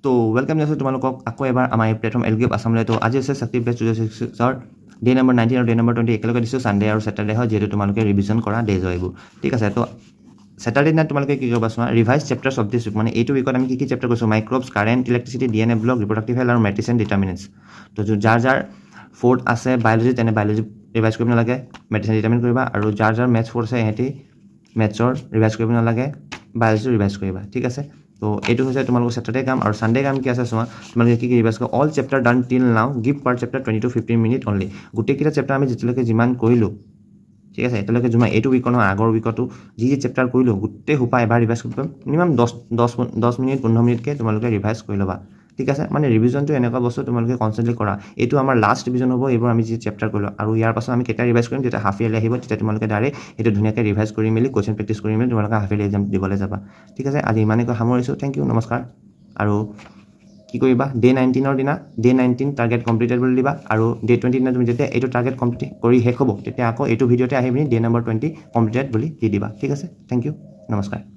তো ৱেলকাম জনাইছোঁ তোমালোকক আকৌ এবাৰ আমাৰ এই প্লেটফৰ্ম এলগেপ আছামলৈ। তো আজি হৈছে চাকৰি বেচ 2026ৰ ডে নম্বৰ 19 আৰু ডে নম্বৰ 20 একেলগে দিছোঁ। ছানডে আৰু ছেটাৰডে হয়, যিহেতু তোমালোকে ৰিভিজন কৰা ডেজ হয় এইবোৰ, ঠিক আছে। তো ছেটাৰডে দিনা তোমালোকে কি কৰিবা চোৱা, revise chapters of this week, মানে এইটো উইকত আমি কি চেপ্টাৰ কৈছোঁ, microbes, current, electricity, DNA block, reproductive health আৰু মেডিচিন এণ্ড ডিটাৰমিনেণ্টছ। তো যাৰ যাৰ ফ'ৰ্থ আছে বায়'লজি, তেনে বায়'লজি ৰিভাইজ কৰিব নালাগে, মেডিচিন ডিটাৰমিন কৰিবা। আৰু যাৰ যাৰ মেথছ ফ'ৰ্থ আছে সিহঁতি মেথছৰ ৰিভাইজ কৰিব নালাগে, বায়'লজি ৰিভাইজ কৰিবা, ঠিক আছে। তো এইটো হৈছে তোমালোকৰ ছেটাৰডে কাম। আৰু ছানডে কাম কি আছে চোৱা, তোমালোকে কি ৰিভাইজ কৰা, all chapter done till now, give per chapter 20 to 15 minute only. গোটেইকেইটা চেপ্টাৰ আমি যেতিয়ালৈকে যিমান কৰিলোঁ, ঠিক আছে, এতিয়ালৈকে যিমান এইটো উইকৰ নহয় আগৰ উইকতো যি চেপ্টাৰ কৰিলোঁ গোটেই সোপা এবাৰ ৰিভাইজ কৰিব পাৰিম। মিনিমাম 10 মিনিট 15 মিনিটকৈ তোমালোকে ৰিভাইজ কৰি ল'বা, ঠিক আছে। মানে ৰিভিজনটো এনেকুৱা বস্তু তোমালোকে কনষ্টেণ্টলি কৰা। এইটো আমাৰ লাষ্ট ৰিভিজন হ'ব, এইবোৰ আমি যি চেপ্টাৰ কৰিলোঁ। আৰু ইয়াৰ পাছত আমি কেতিয়া ৰিভাইজ কৰিম, যেতিয়া হাফ ইয়াৰলি আহিব, তেতিয়া তোমালোকে ডাইৰেক্ট এইটো ধুনীয়াকৈ ৰিভাইজ কৰি মেলি কুৱেশ্যন প্ৰেক্টিছ কৰি মেলি তোমালোকে হাফ ইয়াৰলি এক্সাম দিবলৈ যাবা, ঠিক আছে। আজি ইমানেকৈ সামৰিছোঁ, থেংক ইউ, নমস্কাৰ। আৰু কি কৰিবা, ডে 19ৰ দিনা ডে 19 টাৰ্গেট কমপ্লিটেড বুলি দিবা। আৰু ডে 20 দিনা তুমি যেতিয়া এইটো টাৰ্গেট কমপ্লিট কৰি শেষ হ'ব, তেতিয়া আকৌ এইটো ভিডিঅ'তে আহি পিনি ডে নম্বৰ 20 কমপ্লিটেড বুলি দি দিবা, ঠিক আছে। থেংক ইউ, নমস্কাৰ।